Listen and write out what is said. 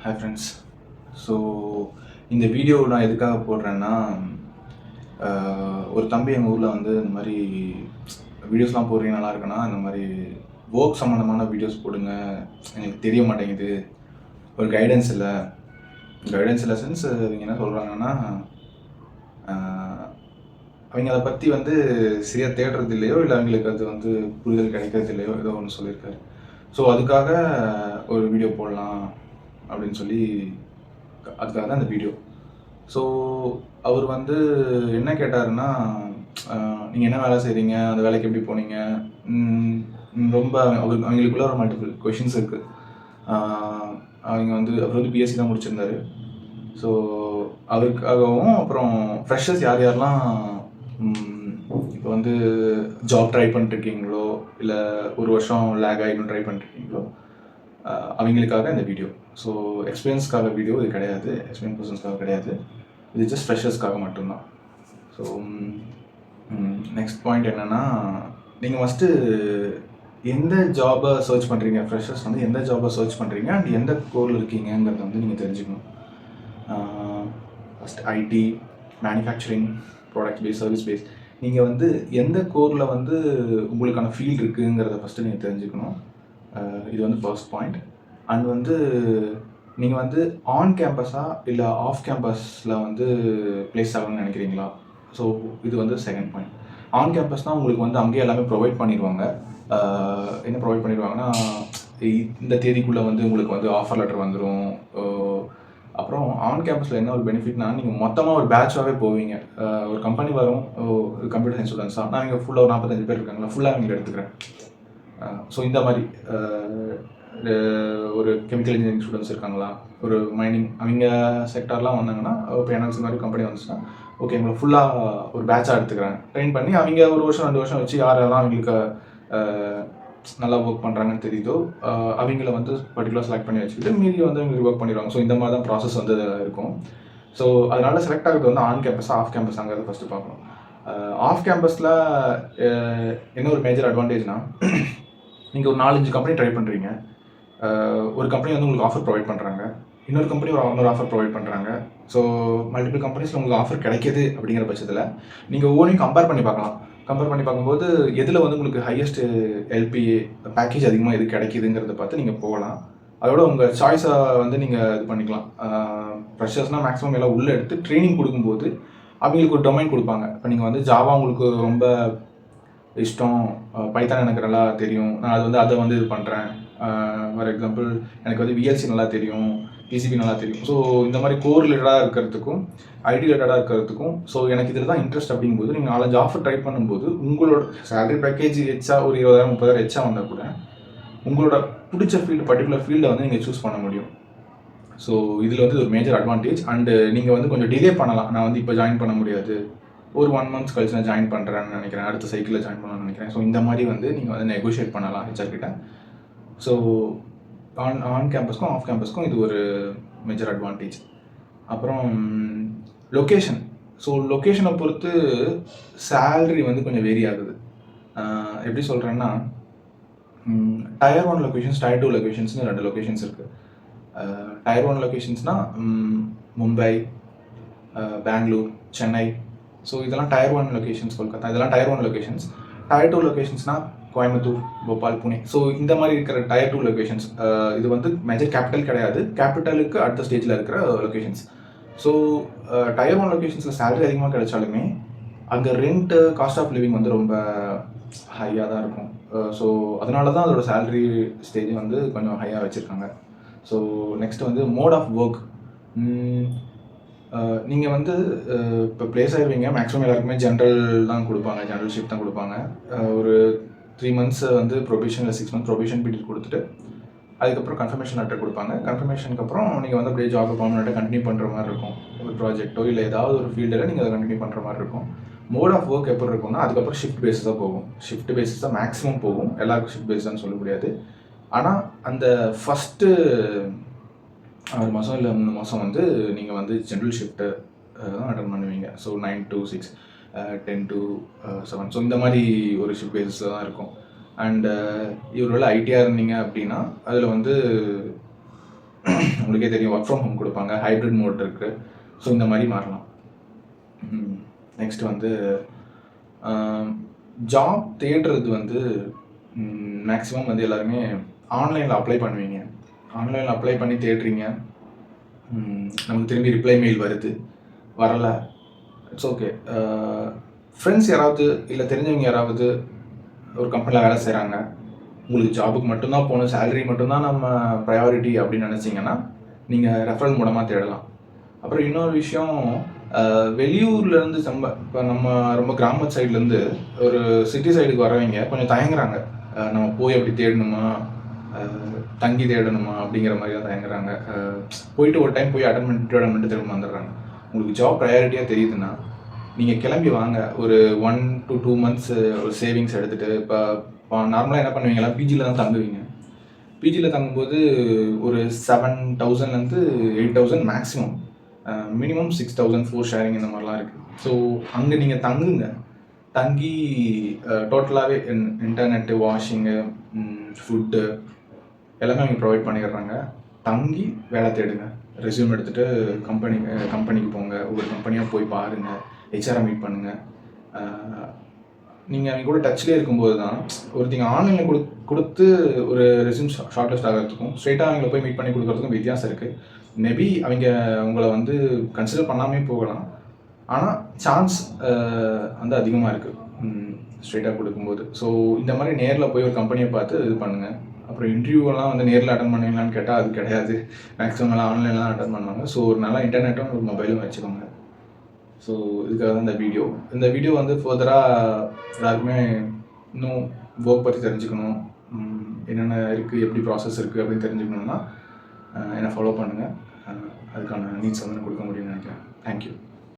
Hi friends. So இந்த video நான் எதுக்காக போடுறேன்னா, ஒரு தம்பி எங்கள் ஊரில் வந்து இந்த மாதிரி வீடியோஸ்லாம் போடுறீங்க நல்லா இருக்குன்னா, இந்த மாதிரி ஒர்க் சம்மந்தமான வீடியோஸ் போடுங்க, எனக்கு தெரிய மாட்டேங்குது, ஒரு கைடன்ஸ் இல்லை. கைடன்ஸ் இல்லை சென்ஸ் இவங்க என்ன சொல்கிறாங்கன்னா, அவங்க அதை பற்றி வந்து சரியாக தேடுறது இல்லையோ, இல்லை அவங்களுக்கு அது வந்து புரிதல் கிடைக்கிறது இல்லையோ, ஏதோ ஒன்று சொல்லியிருக்காரு. ஸோ அதுக்காக ஒரு வீடியோ போடலாம் அப்படின்னு சொல்லி, அதுக்காக தான் இந்த வீடியோ. ஸோ அவர் வந்து என்ன கேட்டாருன்னா, நீங்கள் என்ன வேலை செய்கிறீங்க, அந்த வேலைக்கு எப்படி போனீங்க, ரொம்ப அவங்களுக்குள்ள ஒரு மல்டிபிள் கொஷின்ஸ் இருக்குது. அவர் வந்து பிஎஸ்சி தான் முடிச்சிருந்தாரு. ஸோ அவருக்காகவும், அப்புறம் ஃப்ரெஷர்ஸ் யார் யாரெல்லாம் இப்போ வந்து ஜாப் ட்ரை பண்ணிட்டுருக்கீங்களோ, இல்லை ஒரு வருஷம் லேக் ஆகிடும் ட்ரை பண்ணிட்டுருக்கீங்களோ, அவங்களுக்காக இந்த வீடியோ. ஸோ எக்ஸ்பீரியன்ஸ்க்காக வீடியோ இது கிடையாது, எக்ஸ்பீரியன்ஸ் பர்சன்ஸ்க்காக கிடையாது, இது ஜஸ்ட் ஃப்ரெஷர்ஸ்க்காக மட்டும்தான். ஸோ நெக்ஸ்ட் பாயிண்ட் என்னென்னா, நீங்கள் ஃபஸ்ட்டு எந்த ஜாபை சர்ச் பண்ணுறீங்க, ஃப்ரெஷர்ஸ் வந்து எந்த ஜாபை சர்ச் பண்ணுறீங்க அண்ட் எந்த கோரில் இருக்கீங்கிறத வந்து நீங்கள் தெரிஞ்சுக்கணும். First IT, manufacturing, product base, service base, நீங்கள் வந்து எந்த கோரில் வந்து உங்களுக்கான ஃபீல்டு இருக்குங்கிறத ஃபஸ்ட்டு நீங்கள் தெரிஞ்சுக்கணும். இது வந்து ஃபர்ஸ்ட் பாயிண்ட். அண்ட் வந்து நீங்கள் வந்து ஆன் கேம்பஸாக இல்லை ஆஃப் கேம்பஸில் வந்து ப்ளேஸ் ஆகணும்னு நினைக்கிறீங்களா? ஸோ இது வந்து செகண்ட் பாயிண்ட். ஆன் கேம்பஸ்னால் உங்களுக்கு வந்து அங்கேயே எல்லாமே ப்ரொவைட் பண்ணிடுவாங்க. என்ன ப்ரொவைட் பண்ணிடுவாங்கன்னா, இந்த தேதிக்குள்ளே வந்து உங்களுக்கு வந்து ஆஃபர் லெட்டர் வந்துடும். அப்புறம் ஆன் கேம்பஸில் என்ன ஒரு பெனிஃபிட்னா, நீங்கள் மொத்தமாக ஒரு பேட்சாகவே போவீங்க. ஒரு கம்பெனி வரும், கம்ப்யூட்டர் சயின்ஸ் ஸ்டூடெண்ட்ஸாக நான் இங்கே ஃபுல்லாக ஒரு 45 பேர் இருக்காங்களா, ஃபுல்லாக அவங்க எடுத்துக்கிறேன். ஸோ இந்த மாதிரி ஒரு கெமிக்கல் இன்ஜினியரிங் ஸ்டூடெண்ட்ஸ் இருக்காங்களா, ஒரு மைனிங் அவங்க செக்டார்லாம் வந்தாங்கன்னா, இப்போ என்எல்சி மாதிரி கம்பெனி வந்துச்சுன்னா, ஓகே உங்களை ஃபுல்லாக ஒரு பேட்சாக எடுத்துக்கிறேன், ட்ரெயின் பண்ணி அவங்க ஒரு வருஷம் 2 வருஷம் வச்சு யாரெல்லாம் அவங்களுக்கு நல்லா ஒர்க் பண்ணுறாங்கன்னு தெரியுதோ அவங்கள வந்து பர்டிகுலர் செலக்ட் பண்ணி வச்சுக்கிட்டு மீதி வந்து அவங்க ஒர்க் பண்ணிடுவாங்க. ஸோ இந்த மாதிரி தான் ப்ராசஸ் வந்து இருக்கும். ஸோ அதனால் செலக்ட் ஆகிறது வந்து ஆன் கேம்பஸ், ஆஃப் கேம்பஸ் அங்கே ஃபஸ்ட்டு பார்க்கணும். ஆஃப் கேம்பஸில் என்ன ஒரு மேஜர் அட்வான்டேஜ்னால், நீங்கள் ஒரு 4-5 கம்பெனி ட்ரை பண்ணுறீங்க. ஒரு கம்பெனி வந்து உங்களுக்கு ஆஃபர் ப்ரொவைட் பண்ணுறாங்க, இன்னொரு கம்பெனி ஒரு ஆஃபர் ப்ரொவைட் பண்ணுறாங்க. ஸோ மல்டிபிள் கம்பெனிஸில் உங்களுக்கு ஆஃபர் கிடைக்கிது அப்படிங்கிற பட்சத்தில் நீங்கள் ஒவ்வொன்றையும் கம்பேர் பண்ணி பார்க்கலாம். கம்பேர் பண்ணி பார்க்கும்போது எதில் வந்து உங்களுக்கு ஹையஸ்ட்டு எல்பிஏ பேக்கேஜ் அதிகமாக எது கிடைக்கிதுங்கிறத பார்த்து நீங்கள் போகலாம். அதோட உங்கள் சாய்ஸை வந்து நீங்கள் இது பண்ணிக்கலாம். ஃப்ரெஷர்ஸ்னால் மேக்ஸிமம் எல்லாம் உள்ளே எடுத்து ட்ரைனிங் கொடுக்கும்போது அவங்களுக்கு ஒரு டொமைன் கொடுப்பாங்க. இப்போ நீங்கள் வந்து ஜாவா உங்களுக்கு ரொம்ப இஷ்டம், பைத்தான் எனக்கு நல்லா தெரியும், நான் அது வந்து அதை வந்து இது பண்ணுறேன். ஃபார் எக்ஸாம்பிள் எனக்கு வந்து விஎல்சி நல்லா தெரியும், பிசிபி நல்லா தெரியும். ஸோ இந்த மாதிரி கோர் ரிலேட்டடாக இருக்கிறதுக்கும் ஐடி ரிலேட்டடாக இருக்கிறதுக்கும், ஸோ எனக்கு இதில் தான் இன்ட்ரெஸ்ட் அப்படிங்கும்போது நீங்கள் 4-5 ஆஃபர் ட்ரை பண்ணும்போது உங்களோட சேலரி பேக்கேஜ் எச்சா ஒரு 20,000-30,000 எச்சா வந்தால் கூட உங்களோட பிடிச்ச ஃபீல்டு, பர்டிகுலர் ஃபீல்டை வந்து நீங்கள் சூஸ் பண்ண முடியும். ஸோ இதில் வந்து ஒரு மேஜர் அட்வான்டேஜ். அண்டு நீங்கள் வந்து கொஞ்சம் டிலே பண்ணலாம். நான் வந்து இப்போ ஜாயின் பண்ண முடியாது, ஒரு 1 month கழிச்சு நான் ஜாயின் பண்ணுறேன்னு நினைக்கிறேன், அடுத்த சைக்கிளில் ஜாயின் பண்ணணும்னு நினைக்கிறேன். ஸோ இந்த மாதிரி வந்து நீங்கள் வந்து நெகோஷியேட் பண்ணலாம் ஹெச்ஆர் கிட்ட. ஸோ ஆன் கேம்பஸ்க்கும் ஆஃப் கேம்பஸ்க்கும் இது ஒரு மேஜர் அட்வான்டேஜ். அப்புறம் லொக்கேஷன். ஸோ லொக்கேஷனை பொறுத்து சேல்ரி வந்து கொஞ்சம் வேரி ஆகுது. எப்படி சொல்கிறேன்னா, Tier 1 லொக்கேஷன்ஸ், Tier 2 லொக்கேஷன்ஸ்னு 2 லொக்கேஷன்ஸ் இருக்குது. Tier 1 லொக்கேஷன்ஸ்னால் மும்பை, பெங்களூர், சென்னை. ஸோ இதெல்லாம் Tier 1 லொக்கேஷன்ஸ். கொல்கத்தா இதெல்லாம் Tier 1 லொக்கேஷன்ஸ். Tier 2 லொக்கேஷன்ஸ்னால் கோயம்புத்தூர், போபால், புனே. ஸோ இந்த மாதிரி இருக்கிற Tier 2 லொக்கேஷன்ஸ். இது வந்து மேஜர் கேபிட்டல் கிடையாது, கேபிட்டலுக்கு அடுத்த ஸ்டேஜில் இருக்கிற லொக்கேஷன்ஸ். ஸோ Tier 1 லொக்கேஷன்ஸில் சேலரி அதிகமாக கிடைச்சாலுமே அங்கே ரெண்ட்டு, காஸ்ட் ஆஃப் லிவிங் வந்து ரொம்ப ஹையாக தான் இருக்கும். ஸோ அதனால தான் அதோட சேலரி ஸ்டேஜ் வந்து கொஞ்சம் ஹையாக வச்சுருக்காங்க. ஸோ நெக்ஸ்ட் வந்து மோட் ஆஃப் ஒர்க். நீங்கள் வந்து இப்போ ப்ளேஸ் ஆகிடுவீங்க, மேக்ஸிமம் எல்லாருக்குமே ஜென்ரல் தான் கொடுப்பாங்க, ஜென்ரல் ஷிஃப்ட் தான் கொடுப்பாங்க. ஒரு 3 months வந்து ப்ரொபேஷன் இல்லை 6 months ப்ரொபேஷன் பீரியட் கொடுத்துட்டு அதுக்கப்புறம் கன்ஃபர்மேஷன் லெட்டர் கொடுப்பாங்க. கன்ஃபர்மேஷனுக்கு அப்புறம் நீங்கள் வந்து அப்படியே ஜாப் பர்மனெண்ட்டாக கண்டினியூ பண்ணுற மாதிரி இருக்கும். ஒரு ப்ராஜெக்ட்டோ இல்லை ஏதாவது ஒரு ஃபீல்டில் நீங்கள் அதை கண்டினியூ பண்ணுற மாதிரி இருக்கும். மோட் ஆஃப் ஒர்க் எப்படி இருக்கும்னா, அதுக்கப்புறம் ஷிஃப்ட் பேஸஸாக போகும். ஷிஃப்ட் பேஸஸ் தான் மேக்ஸிமம் போகும், எல்லாருக்கும் ஷிஃப்ட் பேஸ் தான் சொல்ல முடியாது. ஆனால் அந்த ஃபஸ்ட்டு 6 மாதம் இல்லை 3 மாதம் வந்து நீங்கள் வந்து ஜென்ரல் ஷிஃப்ட்டு தான் அட்டன் பண்ணுவீங்க. So 9 to 6, 10 to 7. ஸோ இந்த மாதிரி ஒரு ஷிஃப்ட் பேஸில் தான் இருக்கும். அண்டு இவர் ஐடியாக இருந்தீங்க அப்படின்னா அதில் வந்து உங்களுக்கே தெரியும் ஒர்க் ஃப்ரம் ஹோம் கொடுப்பாங்க, ஹைப்ரிட் மோட் இருக்குது. ஸோ இந்த மாதிரி மாறலாம். நெக்ஸ்ட் வந்து ஜாப் தேடுறது வந்து மேக்ஸிமம் வந்து எல்லாருமே ஆன்லைனில் அப்ளை பண்ணுவீங்க. ஆன்லைனில் அப்ளை பண்ணி தேடுறீங்க, நமக்கு திரும்பி ரிப்ளை மெயில் வருது, வரலை, இட்ஸ் ஓகே. ஃப்ரெண்ட்ஸ் யாராவது இல்லை தெரிஞ்சவங்க யாராவது ஒரு கம்பெனியில் வேலை செய்கிறாங்க, உங்களுக்கு ஜாபுக்கு மட்டும்தான் போகணும், சேலரி மட்டும்தான் நம்ம ப்ரையாரிட்டி அப்படின்னு நினச்சிங்கன்னா நீங்கள் ரெஃபரல் மூலமாக தேடலாம். அப்புறம் இன்னொரு விஷயம், வெளியூர்லேருந்து இப்போ நம்ம ரொம்ப கிராம சைட்லேருந்து ஒரு சிட்டி சைடுக்கு வரவங்க கொஞ்சம் தயங்குறாங்க. நம்ம போய் அப்படி தேடணுமா, தங்கி தேடணுமா அப்படிங்கிற மாதிரி தான் தயங்குறாங்க. போயிட்டு ஒரு டைம் போய் அட்டன் பண்ணிட்டு திரும்ப வந்துடுறாங்க. உங்களுக்கு ஜாப் ப்ரையாரிட்டியாக தெரியுதுன்னா நீங்கள் கிளம்பி வாங்க. ஒரு 1 to 2 months ஒரு சேவிங்ஸ் எடுத்துகிட்டு, இப்போ நார்மலாக என்ன பண்ணுவீங்களா, பிஜியில் தான் தங்குவீங்க. பிஜியில் தங்கும்போது ஒரு 7,000லேருந்து 8,000 மேக்ஸிமம், மினிமம் 6,000 ஃபோர் ஷேரிங் இந்த மாதிரிலாம் இருக்குது. ஸோ அங்கே நீங்கள் தங்குங்க. தங்கி டோட்டலாகவே இன்டர்நெட்டு, வாஷிங்கு, ஃபுட்டு எல்லாமே அவங்க ப்ரொவைட் பண்ணிடுறாங்க. தங்கி வேலை தேடுங்க. ரெஸ்யூம் எடுத்துகிட்டு கம்பெனிக்கு போங்க. ஒவ்வொரு கம்பெனியாக போய் பாருங்கள், ஹெச்ஆரை மீட் பண்ணுங்கள். நீங்கள் அவங்க கூட டச்லேயே இருக்கும்போது தான் ஒருத்தங்க ஆன்லைனில் கொடுத்து ஒரு ரெஸ்யூம் ஷார்ட் லிஸ்ட் ஆகிறதுக்கும் ஸ்ட்ரெயிட்டாக அவங்கள போய் மீட் பண்ணி கொடுக்குறதுக்கும் வித்தியாசம் இருக்குது. மேபி அவங்க உங்களை வந்து கன்சிடர் பண்ணாமே போகலாம், ஆனால் சான்ஸ் வந்து அதிகமாக இருக்குது ஸ்ட்ரெயிட்டாக கொடுக்கும்போது. ஸோ இந்த மாதிரி நேரில் போய் ஒரு கம்பெனியை பார்த்து இது பண்ணுங்கள். அப்புறம் இன்டர்வியூவெல்லாம் வந்து நேரில் அட்டன் பண்ணுவீங்களான்னு கேட்டால் அது கிடையாது. மேக்ஸிமம் எல்லாம் ஆன்லைனில் தான் அட்டன் பண்ணுவாங்க. ஸோ ஒரு நல்லா இன்டர்நெட்டும் ஒரு மொபைலும் வச்சுக்கோங்க. ஸோ இதுக்காக தான் இந்த வீடியோ வந்து ஃபர்தராக எல்லாருக்குமே இன்னும் ஒர்க் பற்றி தெரிஞ்சுக்கணும், என்னென்ன இருக்குது, எப்படி ப்ராசஸ் இருக்குது அப்படின்னு தெரிஞ்சுக்கணுன்னா என்னை ஃபாலோ பண்ணுங்கள். அதுக்கான நீட்ஸ் வந்து கொடுக்க முடியும்னு நினைக்கிறேன். தேங்க்யூ.